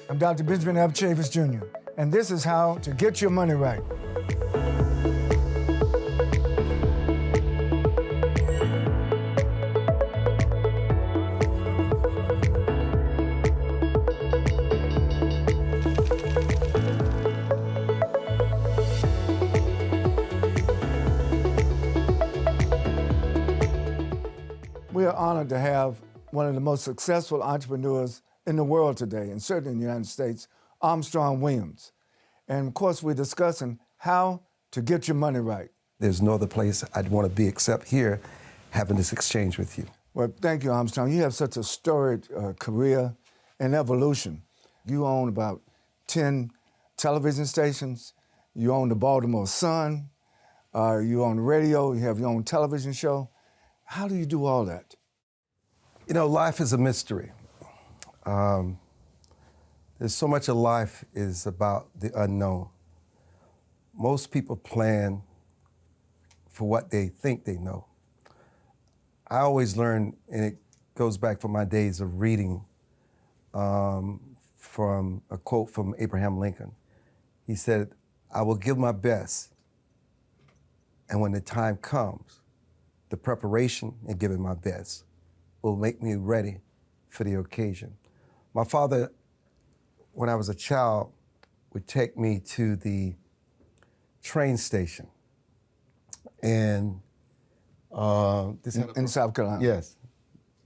I'm Dr. Benjamin F. Chavis Jr., and this is how to get your money right. We are honored to have one of the most successful entrepreneurs in the world today, and certainly in the United States, Armstrong Williams. And of course, we're discussing how to get your money right. There's no other place I'd want to be except here, having this exchange with you. Well, thank you, Armstrong. You have such a storied career and evolution. You own about 10 television stations. You own the Baltimore Sun. You own radio. You have your own television show. How do you do all that? You know, life is a mystery. There's so much of life is about the unknown. Most people plan for what they think they know. I always learn, and it goes back from my days of reading, from a quote from Abraham Lincoln. He said, "I will give my best, and when the time comes, the preparation and giving my best will make me ready for the occasion." My father, when I was a child, would take me to the train station. And in South Carolina? Yes,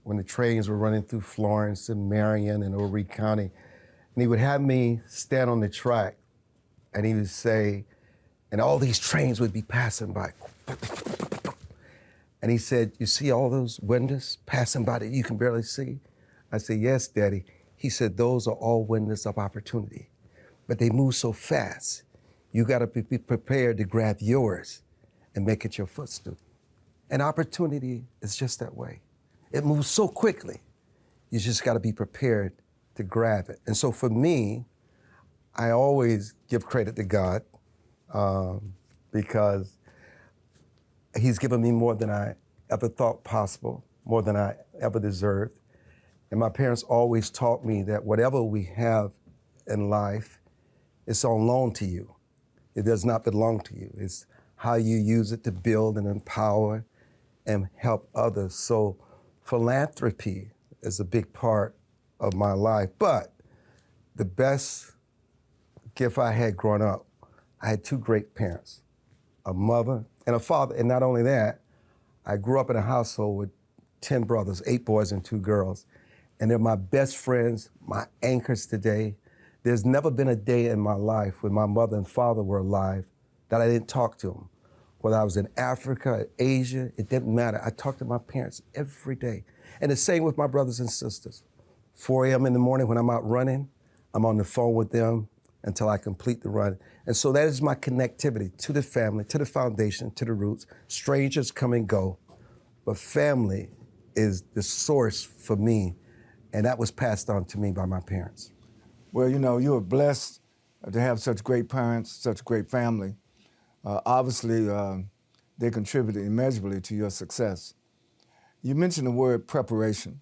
when the trains were running through Florence and Marion and Eau Reed County. And he would have me stand on the track, and he would say, and all these trains would be passing by. And he said, "You see all those windows passing by that you can barely see?" I said, "Yes, Daddy." He said, "Those are all windows of opportunity, but they move so fast. You gotta be prepared to grab yours and make it your footstool." And opportunity is just that way. It moves so quickly. You just gotta be prepared to grab it. And so for me, I always give credit to God because He's given me more than I ever thought possible, more than I ever deserved. And my parents always taught me that whatever we have in life, it's on loan to you. It does not belong to you. It's how you use it to build and empower and help others. So philanthropy is a big part of my life. But the best gift I had growing up, I had two great parents, a mother and a father. And not only that, I grew up in a household with 10 brothers, 8 boys and 2 girls. And they're my best friends, my anchors today. There's never been a day in my life when my mother and father were alive that I didn't talk to them. Whether I was in Africa, Asia, it didn't matter. I talked to my parents every day. And the same with my brothers and sisters. 4 a.m. in the morning when I'm out running, I'm on the phone with them until I complete the run. And so that is my connectivity to the family, to the foundation, to the roots. Strangers come and go, but family is the source for me, and that was passed on to me by my parents. Well, you know, you were blessed to have such great parents, such great family. Obviously, they contributed immeasurably to your success. You mentioned the word preparation.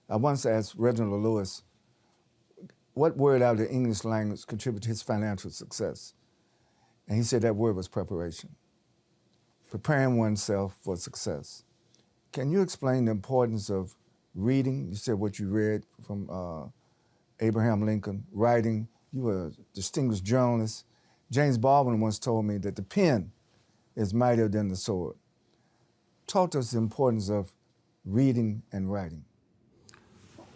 I once asked Reginald Lewis, what word out of the English language contributed to his financial success? And he said that word was preparation. Preparing oneself for success. Can you explain the importance of reading? You said what you read from Abraham Lincoln, writing. You were a distinguished journalist. James Baldwin once told me that the pen is mightier than the sword. Talk to us the importance of reading and writing.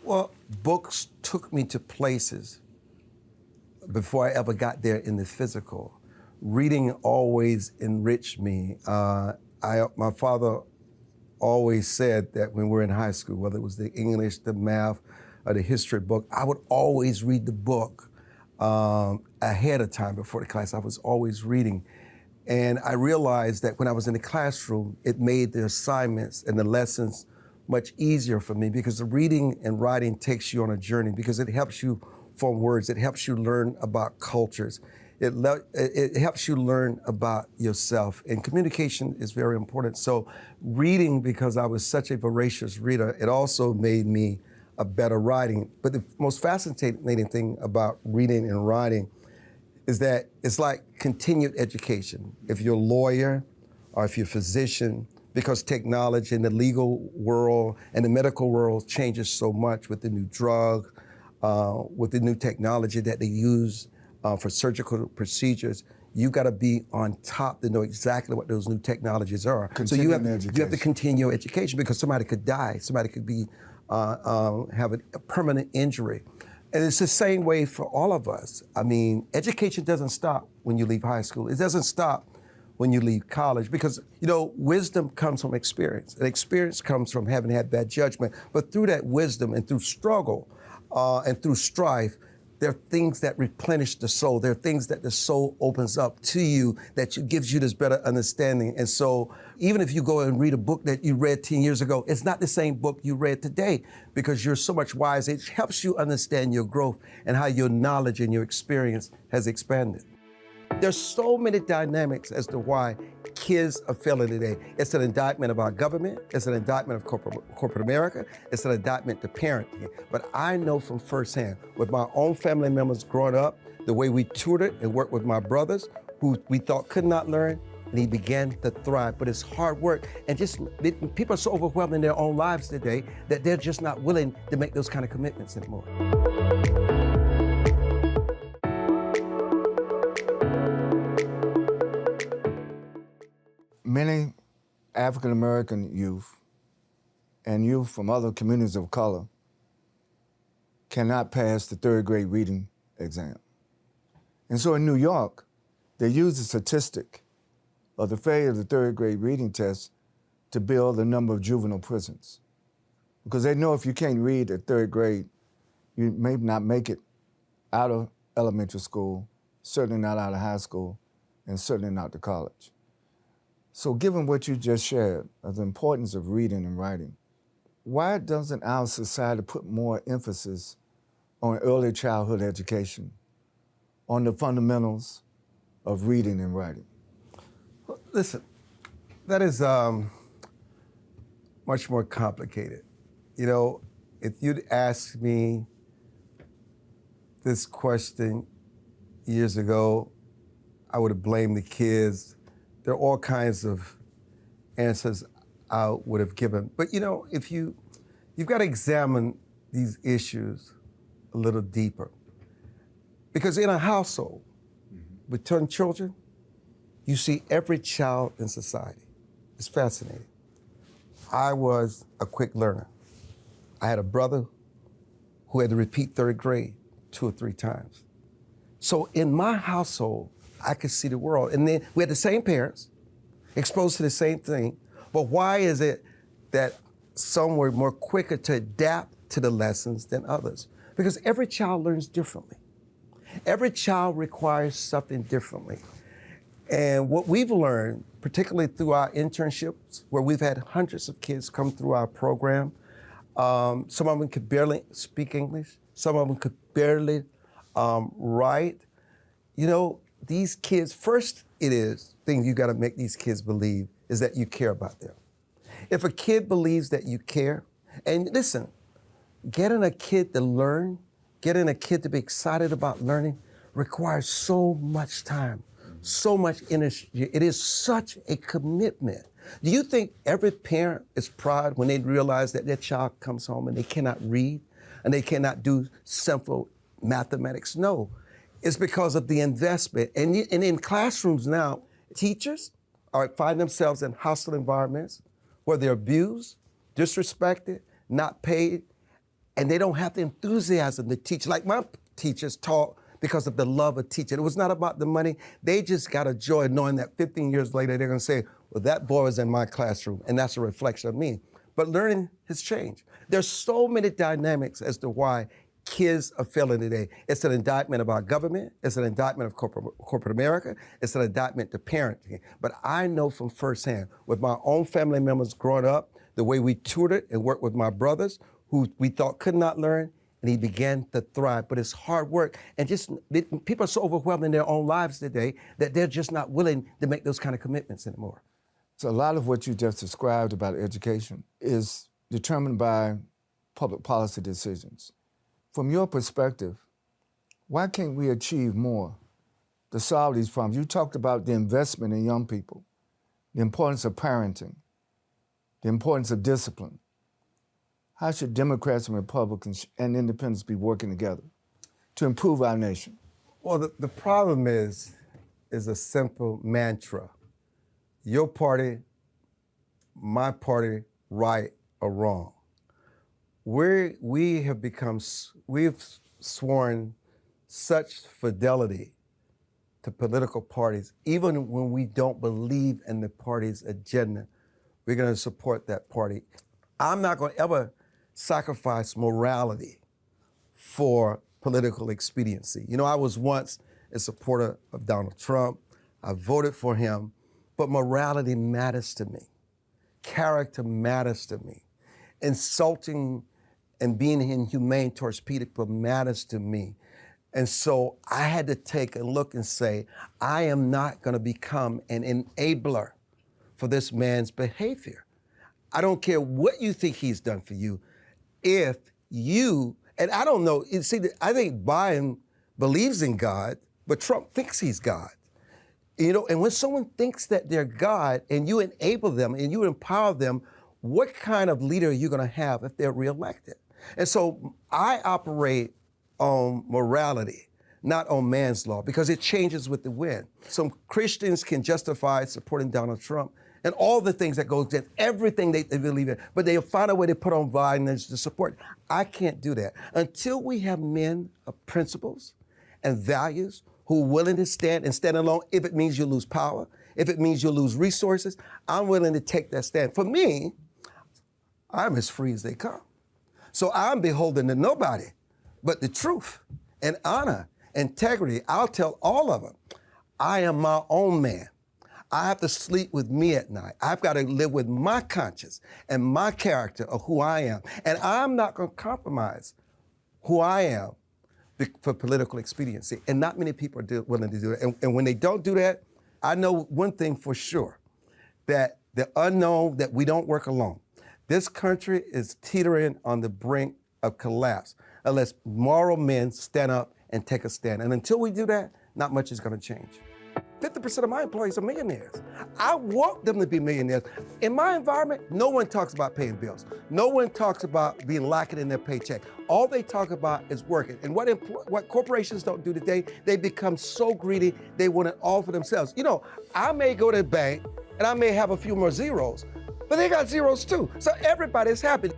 Well, books took me to places before I ever got there in the physical. Reading always enriched me. My father always said that when we were in high school, whether it was the English, the math, or the history book, I would always read the book ahead of time before the class. I was always reading. And I realized that when I was in the classroom, it made the assignments and the lessons much easier for me because the reading and writing takes you on a journey because it helps you form words. It helps you learn about cultures. It helps you learn about yourself. And communication is very important. So reading, because I was such a voracious reader, it also made me a better writing. But the most fascinating thing about reading and writing is that it's like continued education. If you're a lawyer or if you're a physician, because technology in the legal world and the medical world changes so much with the new drug, with the new technology that they use for surgical procedures, you got to be on top to know exactly what those new technologies are. So you have to continue your education because somebody could die, somebody could be have a permanent injury. And it's the same way for all of us. I mean, education doesn't stop when you leave high school. It doesn't stop when you leave college because, wisdom comes from experience. And experience comes from having had bad judgment. But through that wisdom and through struggle and through strife, there are things that replenish the soul. There are things that the soul opens up to you that gives you this better understanding. And so even if you go and read a book that you read 10 years ago, it's not the same book you read today because you're so much wiser. It helps you understand your growth and how your knowledge and your experience has expanded. There's so many dynamics as to why kids are failing today. It's an indictment of our government. It's an indictment of corporate America. It's an indictment to parenting. But I know from firsthand, with my own family members growing up, the way we tutored and worked with my brothers, who we thought could not learn, and he began to thrive. But it's hard work. And people are so overwhelmed in their own lives today that they're just not willing to make those kind of commitments anymore. Many African-American youth and youth from other communities of color cannot pass the third grade reading exam. And so in New York, they use the statistic of the failure of the third grade reading test to build the number of juvenile prisons. Because they know if you can't read at third grade, you may not make it out of elementary school, certainly not out of high school, and certainly not to college. So given what you just shared of the importance of reading and writing, why doesn't our society put more emphasis on early childhood education, on the fundamentals of reading and writing? Listen, that is much more complicated. If you'd asked me this question years ago, I would have blamed the kids. There are all kinds of answers I would have given. But if you've got to examine these issues a little deeper. Because in a household with 10 children, you see every child in society. It's fascinating. I was a quick learner. I had a brother who had to repeat third grade 2 or 3 times. So in my household, I could see the world. And then we had the same parents, exposed to the same thing. But why is it that some were more quicker to adapt to the lessons than others? Because every child learns differently. Every child requires something differently. And what we've learned, particularly through our internships, where we've had hundreds of kids come through our program, some of them could barely speak English, some of them could barely write. These kids, first thing you gotta make these kids believe is that you care about them. If a kid believes that you care, and listen, getting a kid to learn, getting a kid to be excited about learning requires so much time, so much energy. It is such a commitment. Do you think every parent is proud when they realize that their child comes home and they cannot read and they cannot do simple mathematics? No. It's because of the investment. And in classrooms now, teachers find themselves in hostile environments where they're abused, disrespected, not paid, and they don't have the enthusiasm to teach. Like my teachers taught because of the love of teaching. It was not about the money. They just got a joy knowing that 15 years later, they're gonna say, well, that boy was in my classroom, and that's a reflection of me. But learning has changed. There's so many dynamics as to why kids are failing today. It's an indictment of our government. It's an indictment of corporate America. It's an indictment to parenting. But I know from firsthand, with my own family members growing up, the way we tutored and worked with my brothers, who we thought could not learn, and he began to thrive. But it's hard work. And people are so overwhelmed in their own lives today that they're just not willing to make those kind of commitments anymore. So a lot of what you just described about education is determined by public policy decisions. From your perspective, why can't we achieve more to solve these problems? You talked about the investment in young people, the importance of parenting, the importance of discipline. How should Democrats and Republicans and independents be working together to improve our nation? Well, the problem is a simple mantra. Your party, my party, right or wrong. We've sworn such fidelity to political parties, even when we don't believe in the party's agenda, we're going to support that party. I'm not going to ever sacrifice morality for political expediency. You know, I was once a supporter of Donald Trump. I voted for him, but morality matters to me. Character matters to me. Insulting and being inhumane towards people matters to me. And so I had to take a look and say, I am not going to become an enabler for this man's behavior. I don't care what you think he's done for you. If you, and I don't know, see, I think Biden believes in God, but Trump thinks he's God. You know, and when someone thinks that they're God and you enable them and you empower them, what kind of leader are you going to have if they're reelected? And so I operate on morality, not on man's law, because it changes with the wind. Some Christians can justify supporting Donald Trump and all the things that go against everything they believe in, but they'll find a way to put on violence to support. I can't do that. Until we have men of principles and values who are willing to stand alone, if it means you lose power, if it means you lose resources, I'm willing to take that stand. For me, I'm as free as they come. So I'm beholden to nobody but the truth and honor, integrity. I'll tell all of them, I am my own man. I have to sleep with me at night. I've got to live with my conscience and my character of who I am. And I'm not going to compromise who I am for political expediency. And not many people are willing to do that. And when they don't do that, I know one thing for sure, that the unknown, that we don't work alone. This country is teetering on the brink of collapse unless moral men stand up and take a stand. And until we do that, not much is going to change. 50% of my employees are millionaires. I want them to be millionaires. In my environment, no one talks about paying bills. No one talks about being lacking in their paycheck. All they talk about is working. And what corporations don't do today, they become so greedy, they want it all for themselves. You know, I may go to the bank and I may have a few more zeros, but they got zeros too. So everybody's happy.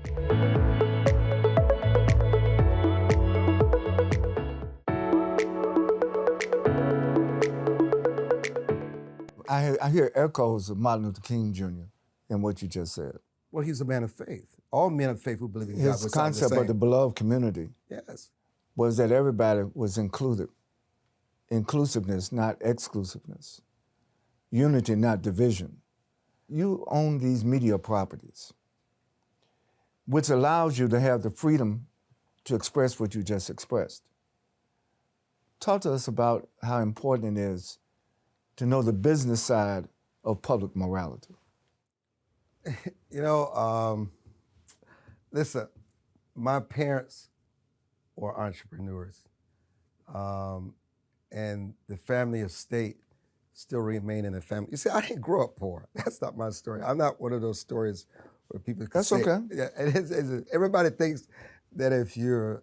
I hear echoes of Martin Luther King Jr. in what you just said. Well, he's a man of faith. All men of faith who believe in God. His concept of the beloved community yes. was that everybody was included. Inclusiveness, not exclusiveness. Unity, not division. You own these media properties, which allows you to have the freedom to express what you just expressed. Talk to us about how important it is to know the business side of public morality. You know, listen, my parents were entrepreneurs, and the family estate still remain in the family. You see, I didn't grow up poor. That's not my story. I'm not one of those stories where people can That's say, okay. Yeah, everybody thinks that if you're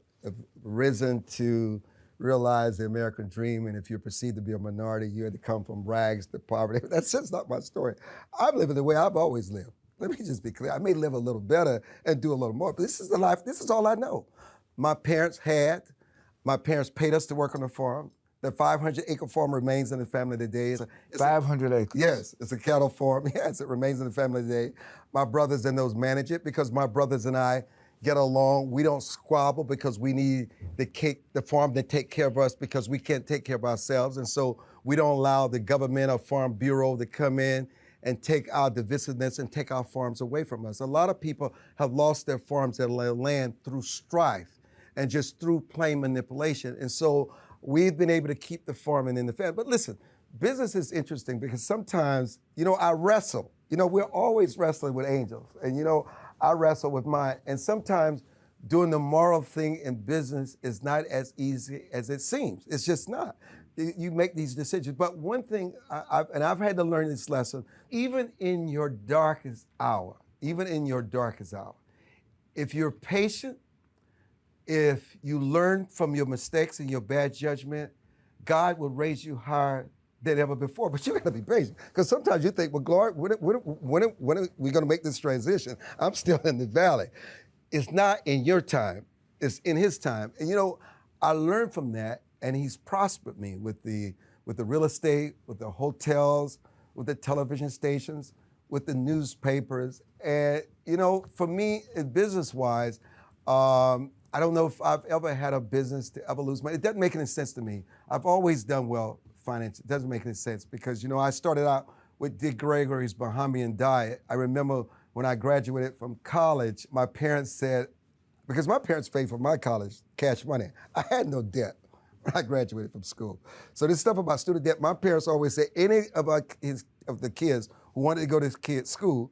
risen to realize the American dream, and if you're perceived to be a minority, you had to come from rags to poverty. That's just not my story. I'm living the way I've always lived. Let me just be clear. I may live a little better and do a little more, but this is the life, this is all I know. My parents paid us to work on the farm. The 500-acre farm remains in the family today. It's 500 acres? Yes, it's a cattle farm. Yes, it remains in the family today. My brothers and those manage it because my brothers and I get along. We don't squabble because we need the farm to take care of us because we can't take care of ourselves. And so we don't allow the government or farm bureau to come in and take our divisiveness and take our farms away from us. A lot of people have lost their farms and their land through strife and just through plain manipulation. And so we've been able to keep the farming in the family. But listen, business is interesting because sometimes, you know, I wrestle. You know, we're always wrestling with angels. And, you know, I wrestle with mine. And sometimes doing the moral thing in business is not as easy as it seems. It's just not. You make these decisions. But one thing, I've had to learn this lesson, even in your darkest hour, if you're patient, if you learn from your mistakes and your bad judgment, God will raise you higher than ever before. But you got to be patient, because sometimes you think, well, Lord, when are we going to make this transition? I'm still in the valley. It's not in your time, it's in his time. And I learned from that, and he's prospered me with the real estate, with the hotels, with the television stations, with the newspapers. And for me, business-wise, I don't know if I've ever had a business to ever lose money. It doesn't make any sense to me. I've always done well financially. It doesn't make any sense because, I started out with Dick Gregory's Bahamian diet. I remember when I graduated from college, my parents said, because my parents paid for my college, cash money. I had no debt when I graduated from school. So this stuff about student debt, my parents always said any of the kids who wanted to go to school,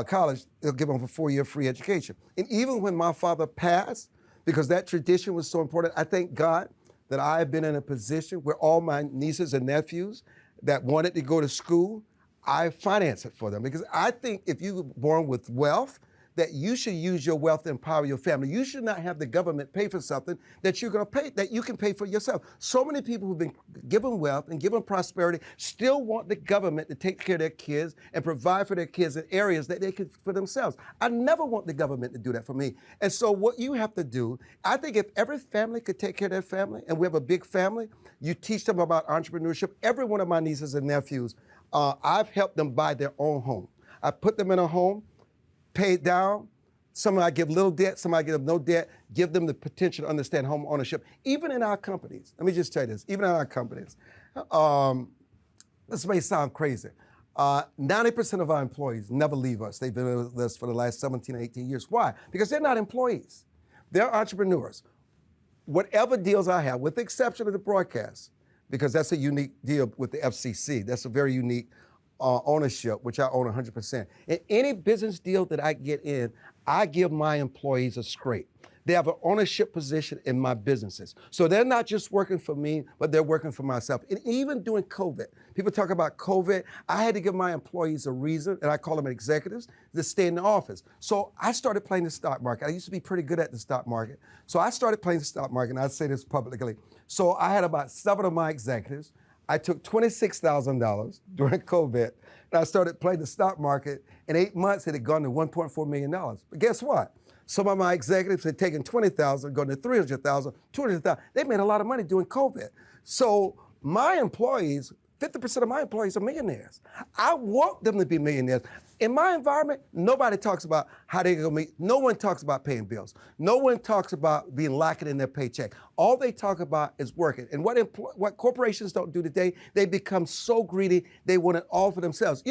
college, they'll give them a 4-year free education. And even when my father passed, because that tradition was so important, I thank God that I have been in a position where all my nieces and nephews that wanted to go to school, I finance it for them. Because I think if you were born with wealth, that you should use your wealth to empower your family. You should not have the government pay for something that you're going to pay, that you can pay for yourself. So many people who've been given wealth and given prosperity still want the government to take care of their kids and provide for their kids in areas that they can for themselves. I never want the government to do that for me. And so what you have to do, I think if every family could take care of their family, and we have a big family, you teach them about entrepreneurship. Every one of my nieces and nephews, I've helped them buy their own home. I put them in a home, paid down. Some I give little debt, some I give them no debt, give them the potential to understand home ownership. Even in our companies, let me just tell you this, even in our companies, this may sound crazy. 90% of our employees never leave us. They've been with us for the last 17 or 18 years. Why? Because they're not employees. They're entrepreneurs. Whatever deals I have, with the exception of the broadcast, because that's a unique deal with the FCC. That's a very unique ownership, which I own 100%. In any business deal that I get in, I give my employees a scrape. They have an ownership position in my businesses. So they're not just working for me, but they're working for myself. And even during COVID, people talk about COVID, I had to give my employees a reason, and I call them executives, to stay in the office. So I started playing the stock market. I used to be pretty good at the stock market. So I started playing the stock market, and I say this publicly. So I had about 7 of my executives. I took $26,000 during COVID, and I started playing the stock market. In 8 months, it had gone to $1.4 million. But guess what? Some of my executives had taken $20,000, gone to $300,000, $200,000. They made a lot of money during COVID. So my employees, 50% of my employees are millionaires. I want them to be millionaires. In my environment, nobody talks about how they're going to meet. No one talks about paying bills. No one talks about being lacking in their paycheck. All they talk about is working. And what corporations don't do today, they become so greedy, they want it all for themselves.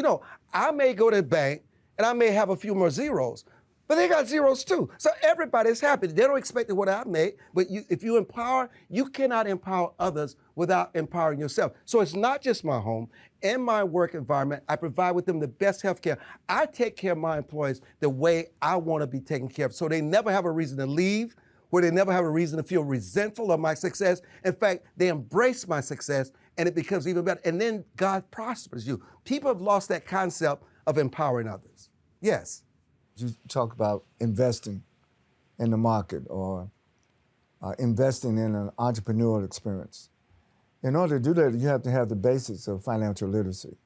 I may go to the bank and I may have a few more zeros, but they got zeros too. So everybody's happy. They don't expect what I make, but if you empower, you cannot empower others without empowering yourself. So it's not just my home. In my work environment, I provide with them the best health care. I take care of my employees the way I want to be taken care of, so they never have a reason to leave, where they never have a reason to feel resentful of my success. In fact, they embrace my success, and it becomes even better. And then God prospers you. People have lost that concept of empowering others. Yes. You talk about investing in the market or investing in an entrepreneurial experience. In order to do that, you have to have the basics of financial literacy.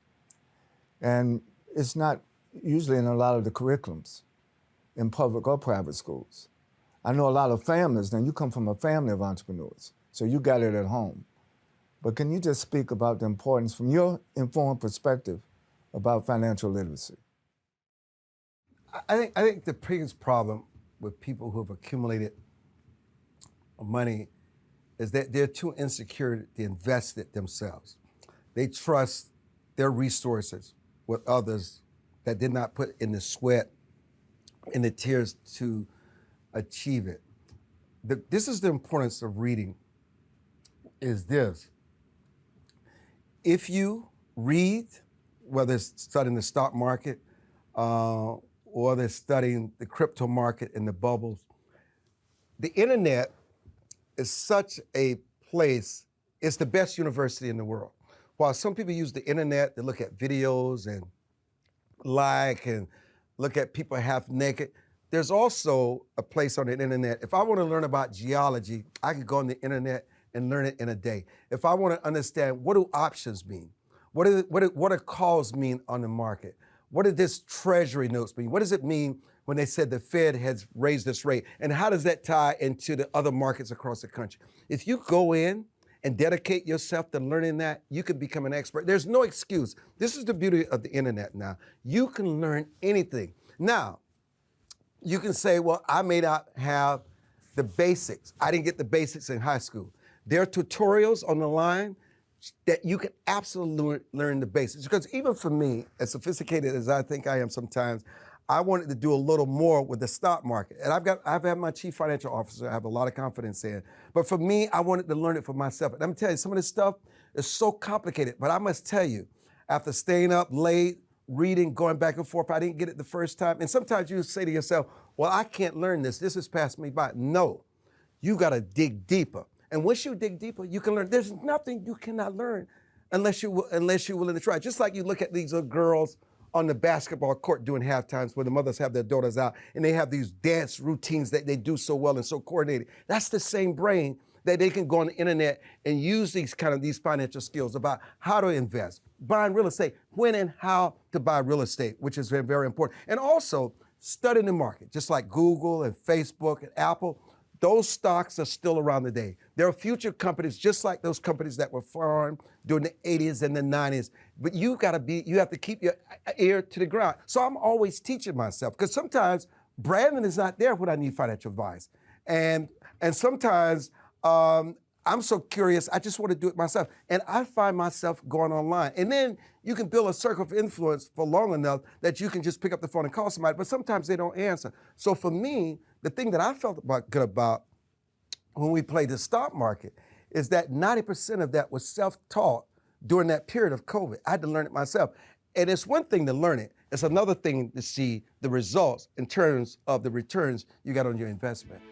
And it's not usually in a lot of the curriculums in public or private schools. I know a lot of families, now you come from a family of entrepreneurs, so you got it at home. But can you just speak about the importance from your informed perspective about financial literacy? I think the biggest problem with people who have accumulated money is that they're too insecure to invest it themselves. They trust their resources with others that did not put in the sweat and the tears to achieve it. This is the importance of reading, is this. If you read, whether it's studying the stock market, or they're studying the crypto market and the bubbles, The internet is such a place, it's the best university in the world. While some people use the internet to look at videos and look at people half naked, there's also a place on the internet. If I want to learn about geology, I can go on the internet and learn it in a day. If I want to understand what do options mean, what do calls mean on the market, what do this treasury notes mean, what does it mean when they said the Fed has raised this rate, and how does that tie into the other markets across the country? If you go in and dedicate yourself to learning that, you can become an expert. There's no excuse. This is the beauty of the internet now. You can learn anything. Now, you can say, well, I may not have the basics. I didn't get the basics in high school. There are tutorials on the line that you can absolutely learn the basics. Because even for me, as sophisticated as I think I am sometimes, I wanted to do a little more with the stock market. And I've had my chief financial officer I have a lot of confidence in. But for me, I wanted to learn it for myself. And I'm telling you, some of this stuff is so complicated. But I must tell you, after staying up late, reading, going back and forth, I didn't get it the first time. And sometimes you say to yourself, well, I can't learn this. This has passed me by. No, you got to dig deeper. And once you dig deeper, you can learn. There's nothing you cannot learn unless you're willing to try. Just like you look at these little girls on the basketball court doing halftimes where the mothers have their daughters out and they have these dance routines that they do so well and so coordinated. That's the same brain that they can go on the internet and use these financial skills about how to invest, buying real estate, when and how to buy real estate, which is very, very important. And also studying the market, just like Google and Facebook and Apple. Those stocks are still around today. There are future companies just like those companies that were formed during the 80s and the 90s. But you have to keep your ear to the ground. So I'm always teaching myself because sometimes Brandon is not there when I need financial advice. And sometimes I'm so curious, I just want to do it myself. And I find myself going online. And then you can build a circle of influence for long enough that you can just pick up the phone and call somebody, but sometimes they don't answer. So for me, the thing that I felt good about when we played the stock market is that 90% of that was self-taught during that period of COVID. I had to learn it myself. And it's one thing to learn it. It's another thing to see the results in terms of the returns you got on your investment.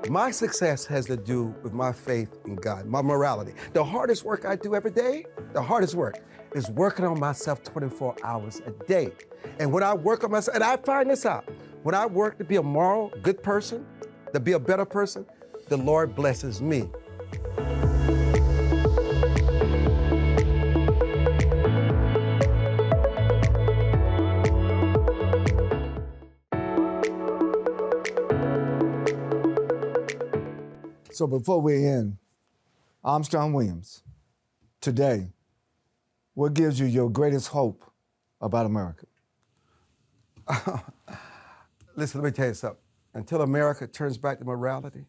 My success has to do with my faith in God, my morality. The hardest work I do every day, the hardest work is working on myself 24 hours a day. And when I work on myself, and I find this out, when I work to be a moral, good person, to be a better person, the Lord blesses me. So before we end, Armstrong Williams, today, what gives you your greatest hope about America? Listen, let me tell you something. Until America turns back to morality,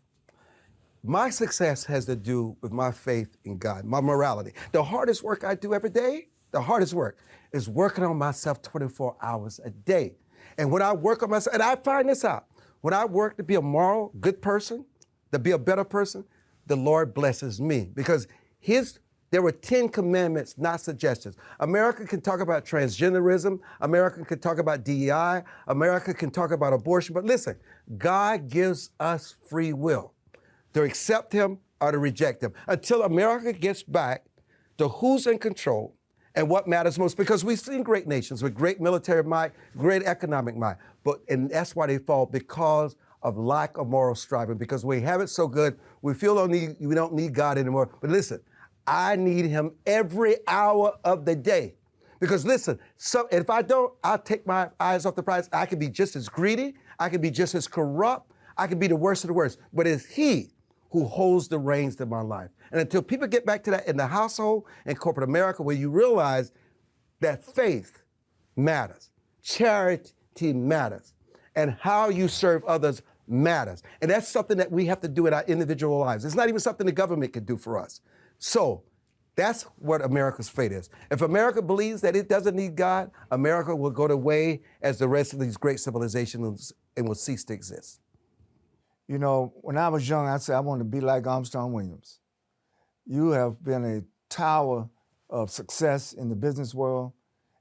my success has to do with my faith in God, my morality. The hardest work I do every day, the hardest work is working on myself 24 hours a day. And when I work on myself, and I find this out, when I work to be a moral, good person, to be a better person, the Lord blesses me because there were 10 commandments, not suggestions. America can talk about transgenderism. America can talk about DEI. America can talk about abortion. But listen, God gives us free will to accept him or to reject him until America gets back to who's in control and what matters most. Because we've seen great nations with great military might, great economic might. And that's why they fall, because of lack of moral striving, because we have it so good, we feel we don't need God anymore. But listen, I need him every hour of the day. Because listen, if I don't, I'll take my eyes off the prize. I can be just as greedy. I can be just as corrupt. I can be the worst of the worst. But it's he who holds the reins to my life. And until people get back to that in the household and corporate America, where you realize that faith matters, charity matters, and how you serve others matters. And that's something that we have to do in our individual lives. It's not even something the government can do for us. So that's what America's fate is. If America believes that it doesn't need God, America will go the way as the rest of these great civilizations and will cease to exist. You know, when I was young, I said I wanted to be like Armstrong Williams. You have been a tower of success in the business world,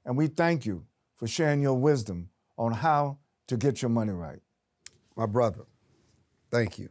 and we thank you for sharing your wisdom on how to get your money right. My brother, thank you.